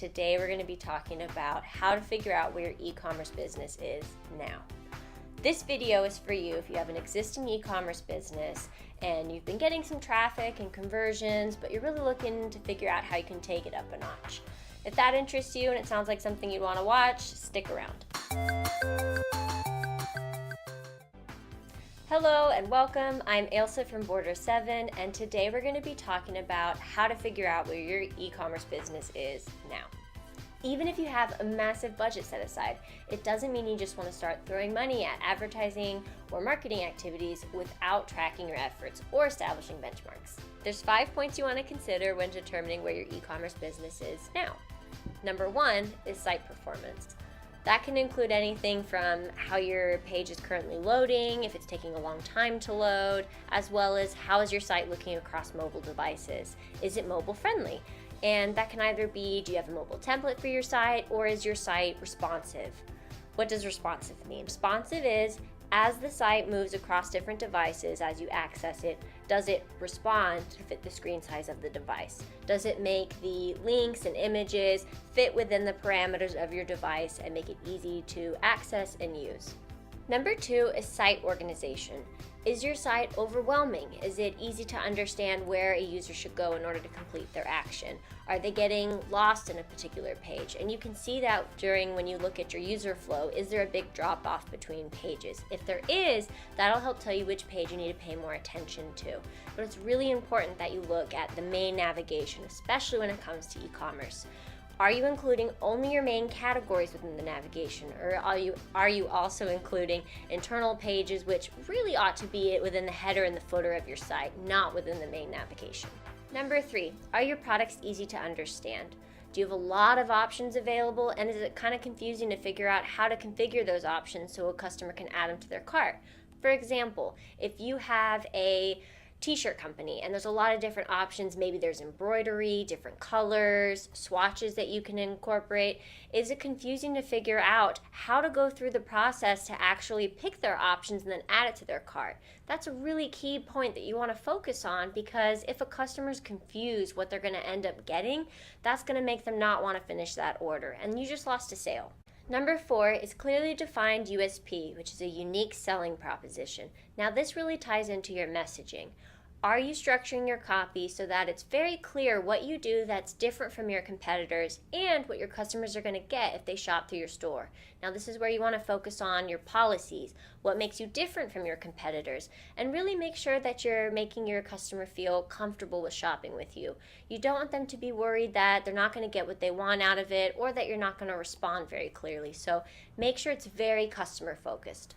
today we're going to be talking about how to figure out where your e-commerce business is now. This video is for you if you have an existing e-commerce business and you've been getting some traffic and conversions, but you're really looking to figure out how you can take it up a notch. If that interests you and it sounds like something you'd want to watch, stick around. Hello and welcome. I'm Ailsa from Border 7, and today we're going to be talking about how to figure out where your e-commerce business is now. Even if you have a massive budget set aside, it doesn't mean you just want to start throwing money at advertising or marketing activities without tracking your efforts or establishing benchmarks. There's 5 points you want to consider when determining where your e-commerce business is now. Number 1 is site performance. That can include anything from how your page is currently loading, if it's taking a long time to load, as well as how is your site looking across mobile devices. Is it mobile friendly? And that can either be, do you have a mobile template for your site, or is your site responsive? What does responsive mean? Responsive is, as the site moves across different devices as you access it, does it respond to fit the screen size of the device? Does it make the links and images fit within the parameters of your device and make it easy to access and use? Number 2 is site organization. Is your site overwhelming? Is it easy to understand where a user should go in order to complete their action? Are they getting lost in a particular page? And you can see that when you look at your user flow. Is there a big drop off between pages? If there is, that'll help tell you which page you need to pay more attention to. But it's really important that you look at the main navigation, especially when it comes to e-commerce. Are you including only your main categories within the navigation, or are you also including internal pages, which really ought to be within the header and the footer of your site, not within the main navigation? Number 3, are your products easy to understand? Do you have a lot of options available, and is it kind of confusing to figure out how to configure those options so a customer can add them to their cart? For example, if you have a t-shirt company and there's a lot of different options, maybe there's embroidery, different colors, swatches that you can incorporate, is it confusing to figure out how to go through the process to actually pick their options and then add it to their cart? That's a really key point that you want to focus on, because if a customer's confused what they're going to end up getting, that's going to make them not want to finish that order, and you just lost a sale. Number 4 is clearly defined USP, which is a unique selling proposition. Now this really ties into your messaging. Are you structuring your copy so that it's very clear what you do that's different from your competitors and what your customers are going to get if they shop through your store? Now this is where you want to focus on your policies, what makes you different from your competitors, and really make sure that you're making your customer feel comfortable with shopping with you. You don't want them to be worried that they're not going to get what they want out of it, or that you're not going to respond very clearly. So make sure it's very customer focused.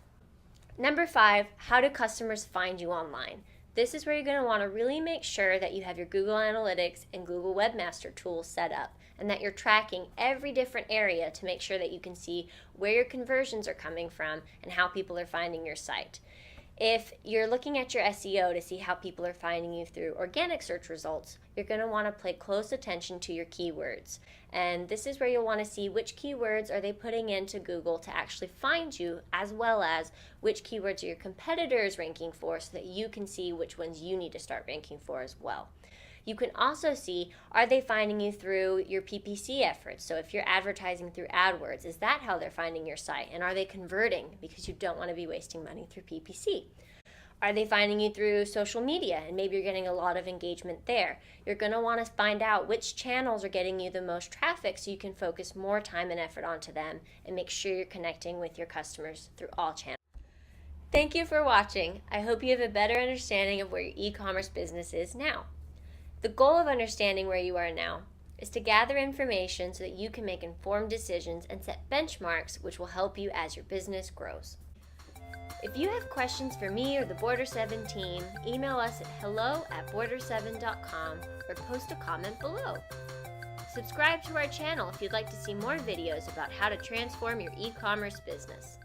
Number 5, how do customers find you online? This is where you're going to want to really make sure that you have your Google Analytics and Google Webmaster tools set up, and that you're tracking every different area to make sure that you can see where your conversions are coming from and how people are finding your site. If you're looking at your SEO to see how people are finding you through organic search results, you're going to want to pay close attention to your keywords. And this is where you'll want to see which keywords are they putting into Google to actually find you, as well as which keywords are your competitors ranking for, so that you can see which ones you need to start ranking for as well. You can also see, are they finding you through your PPC efforts? So if you're advertising through AdWords, is that how they're finding your site? And are they converting? Because you don't want to be wasting money through PPC. Are they finding you through social media? And maybe you're getting a lot of engagement there. You're going to want to find out which channels are getting you the most traffic, so you can focus more time and effort onto them and make sure you're connecting with your customers through all channels. Thank you for watching. I hope you have a better understanding of where your e-commerce business is now. The goal of understanding where you are now is to gather information so that you can make informed decisions and set benchmarks which will help you as your business grows. If you have questions for me or the Border 7 team, email us at hello@border7.com or post a comment below. Subscribe to our channel if you'd like to see more videos about how to transform your e-commerce business.